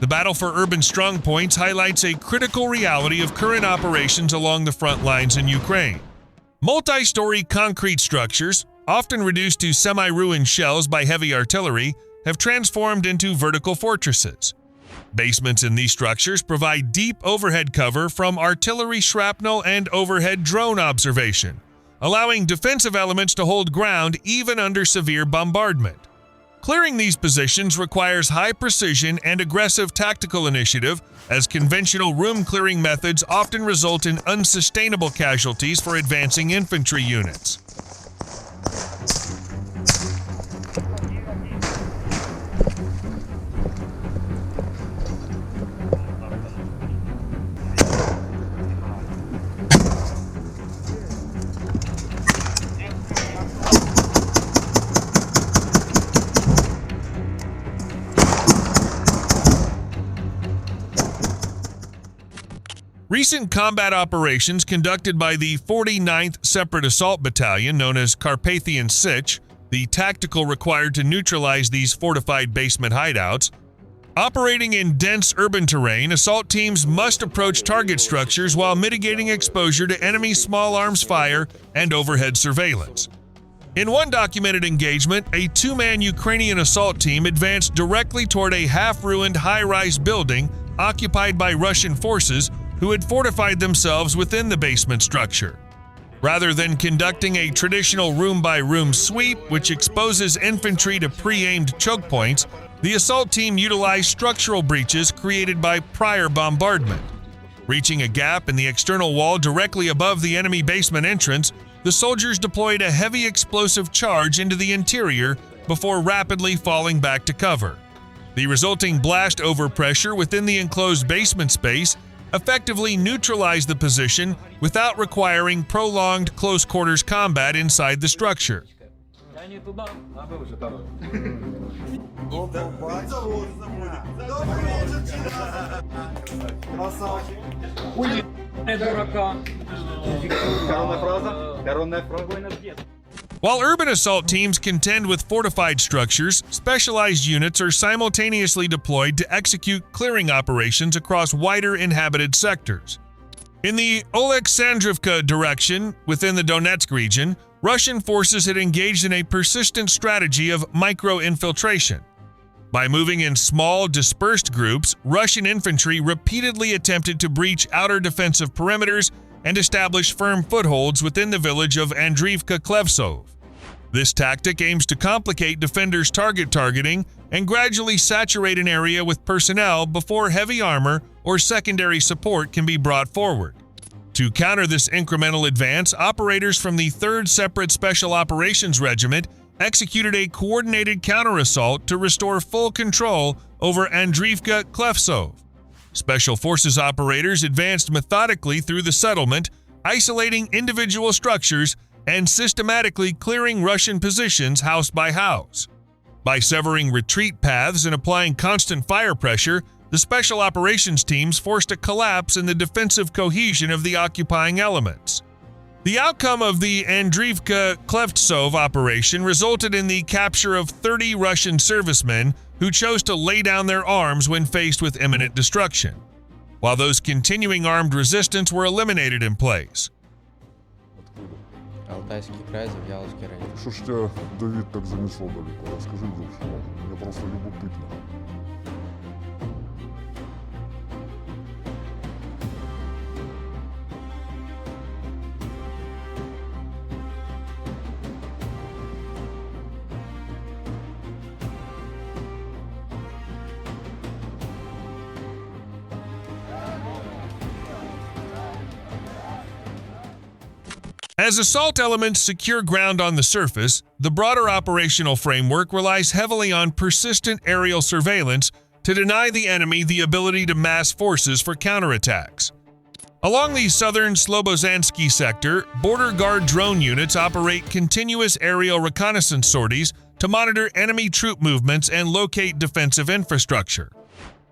The battle for urban strongpoints highlights a critical reality of current operations along the front lines in Ukraine. Multi-story concrete structures, often reduced to semi-ruined shells by heavy artillery, have transformed into vertical fortresses. Basements in these structures provide deep overhead cover from artillery shrapnel and overhead drone observation, allowing defensive elements to hold ground even under severe bombardment. Clearing these positions requires high precision and aggressive tactical initiative, as conventional room-clearing methods often result in unsustainable casualties for advancing infantry units. Recent combat operations conducted by the 49th Separate Assault Battalion, known as Carpathian Sich, the tactical required to neutralize these fortified basement hideouts. Operating in dense urban terrain, assault teams must approach target structures while mitigating exposure to enemy small arms fire and overhead surveillance. In one documented engagement, a two-man Ukrainian assault team advanced directly toward a half-ruined high-rise building occupied by Russian forces who had fortified themselves within the basement structure. Rather than conducting a traditional room-by-room sweep, which exposes infantry to pre-aimed choke points, the assault team utilized structural breaches created by prior bombardment. Reaching a gap in the external wall directly above the enemy basement entrance, the soldiers deployed a heavy explosive charge into the interior before rapidly falling back to cover. The resulting blast overpressure within the enclosed basement space effectively neutralized the position without requiring prolonged close-quarters combat inside the structure. While urban assault teams contend with fortified structures, specialized units are simultaneously deployed to execute clearing operations across wider inhabited sectors. In the Oleksandrivka direction, within the Donetsk region, Russian forces had engaged in a persistent strategy of micro-infiltration. By moving in small, dispersed groups, Russian infantry repeatedly attempted to breach outer defensive perimeters and establish firm footholds within the village of Andriivka-Klevtsov. This tactic aims to complicate defenders' targeting and gradually saturate an area with personnel before heavy armor or secondary support can be brought forward. To counter this incremental advance, operators from the 3rd Separate Special Operations Regiment executed a coordinated counter-assault to restore full control over Andriivka-Klevtsov. Special Forces operators advanced methodically through the settlement, isolating individual structures and systematically clearing Russian positions house by house. By severing retreat paths and applying constant fire pressure, the Special Operations teams forced a collapse in the defensive cohesion of the occupying elements. The outcome of the Andriivka-Klevtsov operation resulted in the capture of 30 Russian servicemen who chose to lay down their arms when faced with imminent destruction, while those continuing armed resistance were eliminated in place. Алтайский край, Завьяловский район. Что ж тебя, Давид, так занесло далеко? Расскажи, где ушел. Мне просто любопытно. As assault elements secure ground on the surface, the broader operational framework relies heavily on persistent aerial surveillance to deny the enemy the ability to mass forces for counterattacks. Along the southern Slobozansky sector, border guard drone units operate continuous aerial reconnaissance sorties to monitor enemy troop movements and locate defensive infrastructure.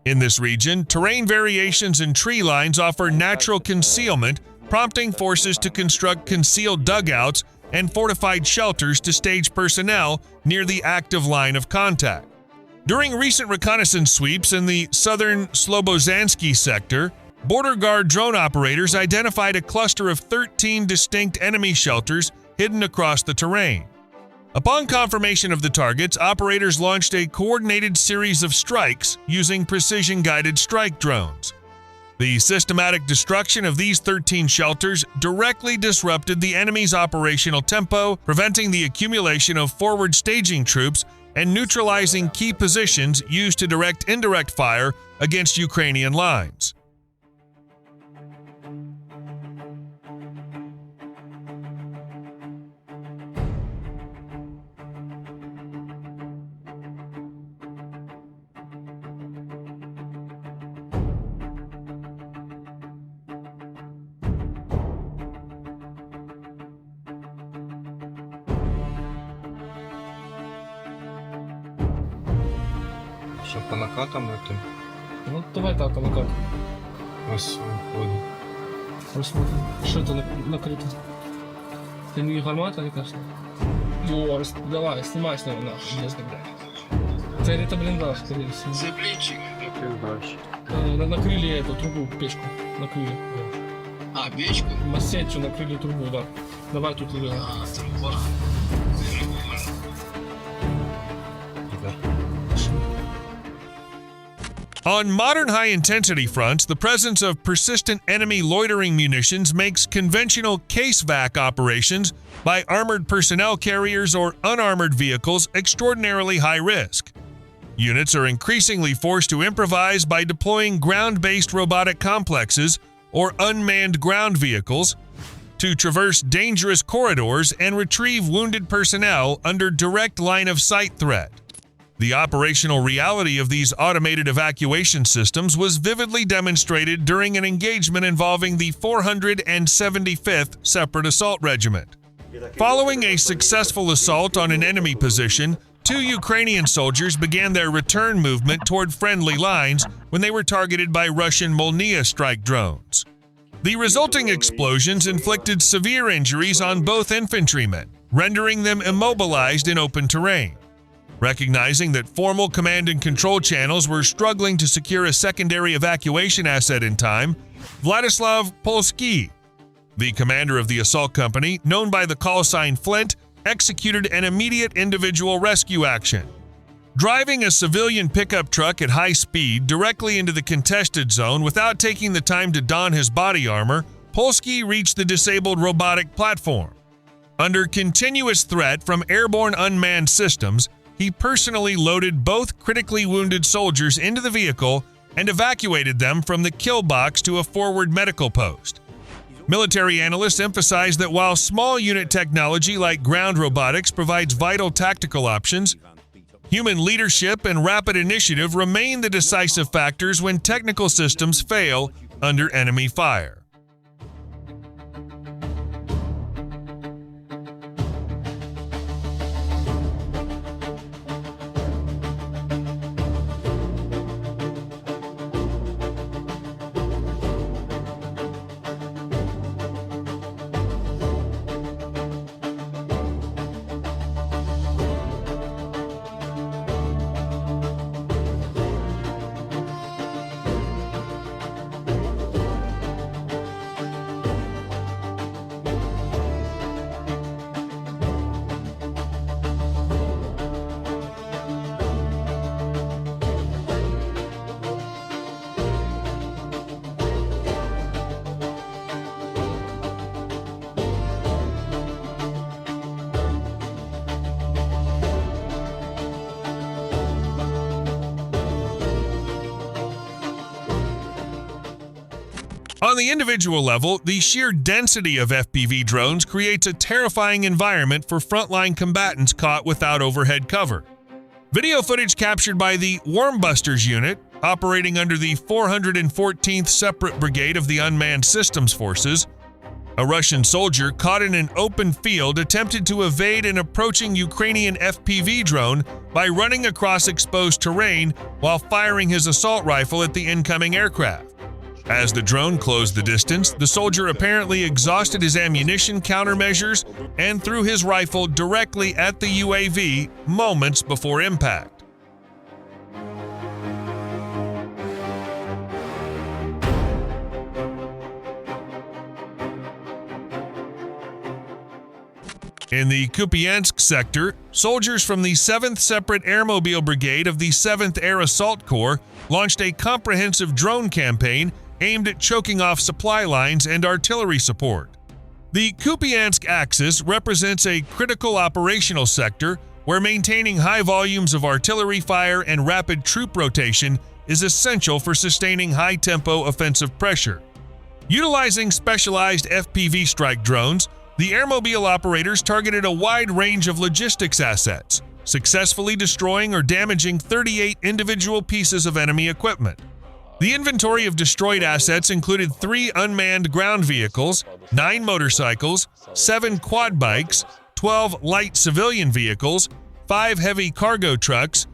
In this region, terrain variations and tree lines offer natural concealment, prompting forces to construct concealed dugouts and fortified shelters to stage personnel near the active line of contact. During recent reconnaissance sweeps in the southern Slobozansky sector, border guard drone operators identified a cluster of 13 distinct enemy shelters hidden across the terrain. Upon confirmation of the targets, operators launched a coordinated series of strikes using precision-guided strike drones. The systematic destruction of these 13 shelters directly disrupted the enemy's operational tempo, preventing the accumulation of forward staging troops and neutralizing key positions used to direct indirect fire against Ukrainian lines. Що по накатам этим? Ну, давай так, по накату. Ось виходить. Посмотрим. Что это накрыто? Это не гармата, мне кажется. О, давай, снимай с него нахуй, честно, блядь. Это блиндаж, скорее всего. Заплечик. Накрыли эту трубу, печку. Накрыли. А, печку? Массетчу накрыли трубу, да. Давай тут ее. А, труба. On modern high-intensity fronts, the presence of persistent enemy loitering munitions makes conventional case-vac operations by armored personnel carriers or unarmored vehicles extraordinarily high risk. Units are increasingly forced to improvise by deploying ground-based robotic complexes or unmanned ground vehicles to traverse dangerous corridors and retrieve wounded personnel under direct line-of-sight threat. The operational reality of these automated evacuation systems was vividly demonstrated during an engagement involving the 475th Separate Assault Regiment. Following a successful assault on an enemy position, 2 Ukrainian soldiers began their return movement toward friendly lines when they were targeted by Russian Molniya strike drones. The resulting explosions inflicted severe injuries on both infantrymen, rendering them immobilized in open terrain. Recognizing that formal command and control channels were struggling to secure a secondary evacuation asset in time, Vladislav Polsky, the commander of the assault company, known by the call sign Flint, executed an immediate individual rescue action. Driving a civilian pickup truck at high speed directly into the contested zone without taking the time to don his body armor, Polsky reached the disabled robotic platform. Under continuous threat from airborne unmanned systems, he personally loaded both critically wounded soldiers into the vehicle and evacuated them from the kill box to a forward medical post. Military analysts emphasize that while small unit technology like ground robotics provides vital tactical options, human leadership and rapid initiative remain the decisive factors when technical systems fail under enemy fire. On the individual level, the sheer density of FPV drones creates a terrifying environment for frontline combatants caught without overhead cover. Video footage captured by the Wormbusters unit, operating under the 414th Separate Brigade of the Unmanned Systems Forces, a Russian soldier caught in an open field attempted to evade an approaching Ukrainian FPV drone by running across exposed terrain while firing his assault rifle at the incoming aircraft. As the drone closed the distance, the soldier apparently exhausted his ammunition countermeasures and threw his rifle directly at the UAV moments before impact. In the Kupiansk sector, soldiers from the 7th Separate Airmobile Brigade of the 7th Air Assault Corps launched a comprehensive drone campaign aimed at choking off supply lines and artillery support. The Kupiansk axis represents a critical operational sector where maintaining high volumes of artillery fire and rapid troop rotation is essential for sustaining high-tempo offensive pressure. Utilizing specialized FPV strike drones, the airmobile operators targeted a wide range of logistics assets, successfully destroying or damaging 38 individual pieces of enemy equipment. The inventory of destroyed assets included 3 unmanned ground vehicles, 9 motorcycles, 7 quad bikes, 12 light civilian vehicles, 5 heavy cargo trucks,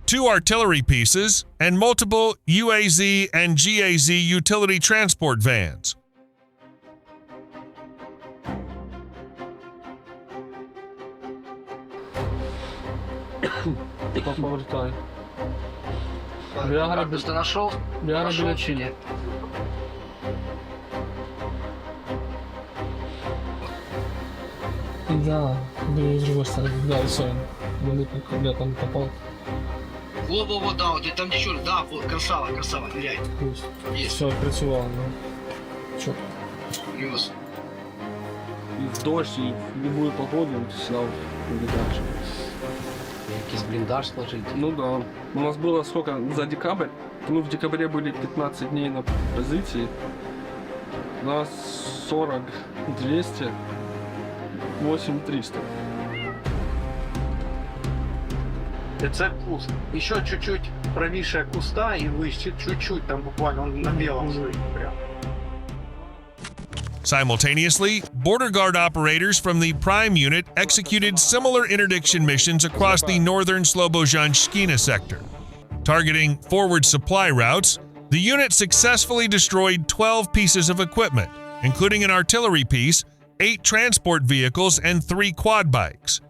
2 artillery pieces, and multiple UAZ and GAZ utility transport vans. Повертаю. Виагра Ты нашел? біля чині. Да, с другой стороны. Да, и все. Я там попал. Во-во-во, да, вот ты там ничего, да, вот, красава, ныряй. Есть. Все, працювало. Ну. Чё? Плюс. И в дождь, и в любую погоду сюда блиндаж. Якийсь блиндаж сложить. Ну да. У нас было сколько за декабрь? Мы в декабре были 15 дней на позиции. У нас 40, 200, 8, 300. Це куст. Еще чуть-чуть правіше куста и выше, чуть-чуть, там буквально он на белом стоит прям. Simultaneously, border guard operators from the Prime Unit executed similar interdiction missions across the northern Slobozhanskina sector. Targeting forward supply routes, the unit successfully destroyed 12 pieces of equipment, including an artillery piece, 8 transport vehicles, and 3 quad bikes.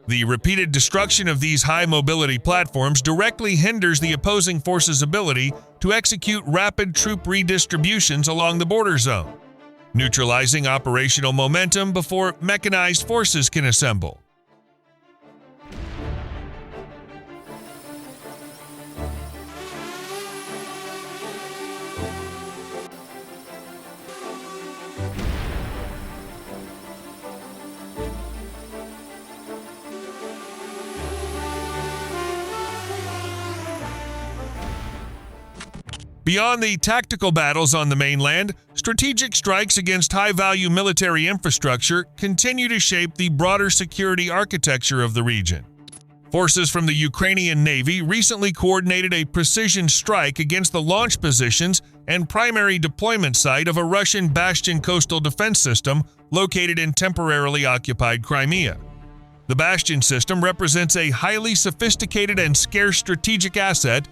The repeated destruction of these high-mobility platforms directly hinders the opposing forces' ability to execute rapid troop redistributions along the border zone, neutralizing operational momentum before mechanized forces can assemble. Beyond the tactical battles on the mainland, strategic strikes against high-value military infrastructure continue to shape the broader security architecture of the region. Forces from the Ukrainian Navy recently coordinated a precision strike against the launch positions and primary deployment site of a Russian Bastion coastal defense system located in temporarily occupied Crimea. The Bastion system represents a highly sophisticated and scarce strategic asset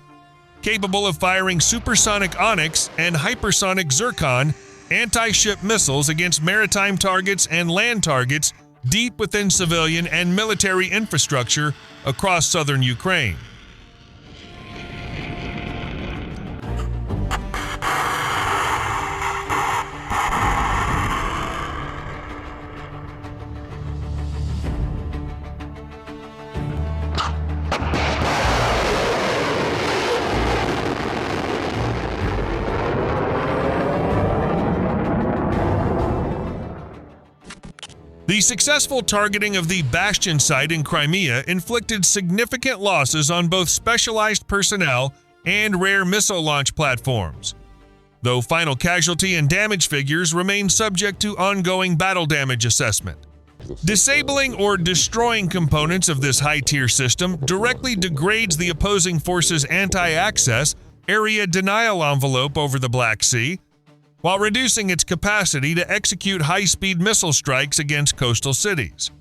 capable of firing supersonic Onyx and hypersonic Zircon anti-ship missiles against maritime targets and land targets deep within civilian and military infrastructure across southern Ukraine. The successful targeting of the Bastion site in Crimea inflicted significant losses on both specialized personnel and rare missile launch platforms, though final casualty and damage figures remain subject to ongoing battle damage assessment. Disabling or destroying components of this high-tier system directly degrades the opposing force's anti-access area denial envelope over the Black Sea, while reducing its capacity to execute high-speed missile strikes against coastal cities.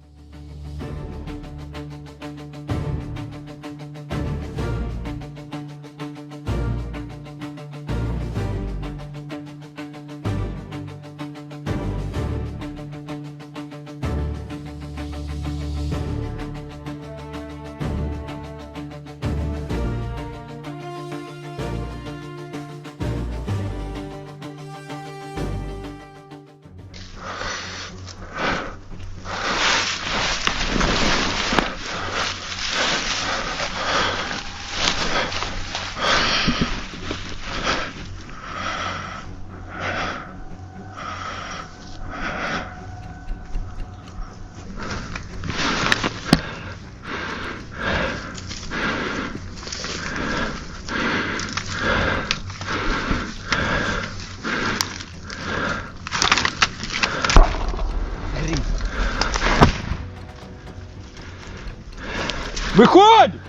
Выходим!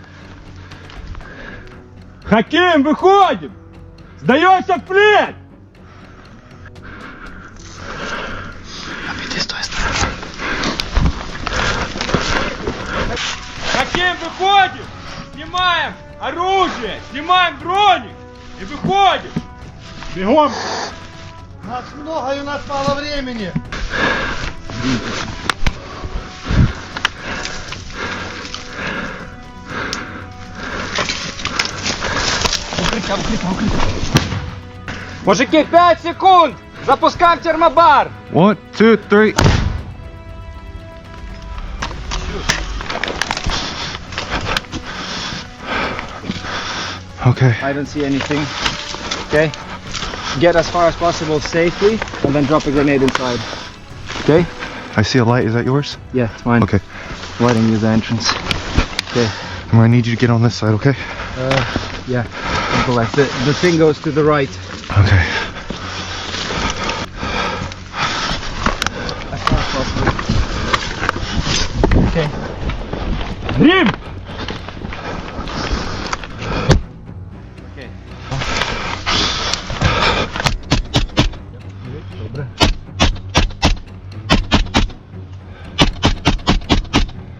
Хаким, выходим! Сдаешься в плен! Обійди з тої сторони. Хаким, выходим! Снимаем оружие! Снимаем броник! И выходим! Бегом! Нас много и у нас мало времени. Мужики, 5 секунд! Запускаем термобар! 1, 2, 3. Okay. I don't see anything. Okay? Get as far as possible safely and then drop a grenade inside. Okay? I see a light. Is that yours? Yeah, it's mine. Okay. Lighting you the entrance. Okay. I'm gonna need you to get on this side, okay? Yeah. Go left. The thing goes to the right. Okay. As far as possible. Okay. Rim! Okay. Добре.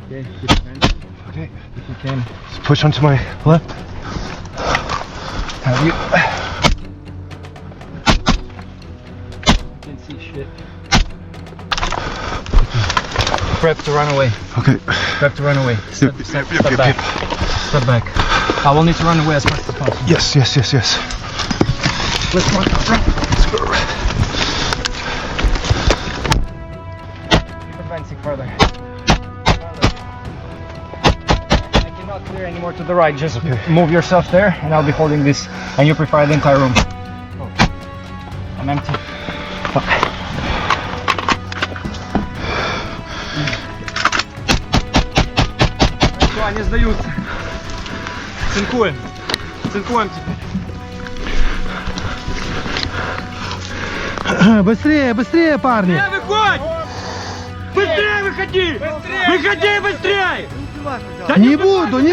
Okay, keep your hands. Okay. If you can. So push onto my left. Have you? Can't see shit. Prep to run away. Okay. Prep to run away. Step back. Step back. I will need to run away as fast as possible. Yes, yes, yes, yes. Let's run. Keep advancing further. I cannot clear anymore to the right. Just move yourself there, and I'll be holding this, and you prepare the entire room. Oh. I'm empty. Fuck. Все, они сдаются. Цинкуем. Цинкуем теперь. Быстрее, быстрее, парни! Выходь! Быстрее выходи! Выходи быстрее! Не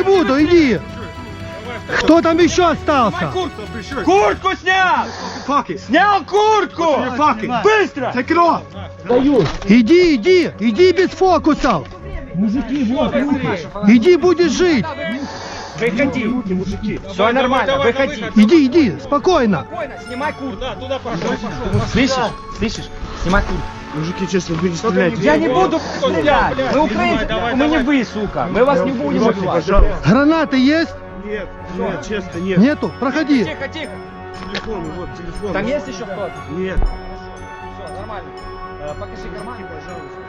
буду, иди! Кто там еще остался? Куртку снял! Снял куртку! Быстро! Иди без фокусов! Иди, будешь жить! Выходи! Все нормально, выходи! Иди, спокойно! Спокойно, снимай куртку! Да, туда пошел! Слышишь? Слышишь? Снимай куртку! Мужики, честно, вы не стреляйте. Я не буду стрелять! Мы украинцы, мы не вы, сука! Мы вас не будем убивать! Гранаты есть? Нет, честно, нет. Нету? Проходи! Тихо, тихо! Телефон, вот, телефон. Там есть еще кто-то? Нет. Все, нормально. Покажи карман. Пожалуйста.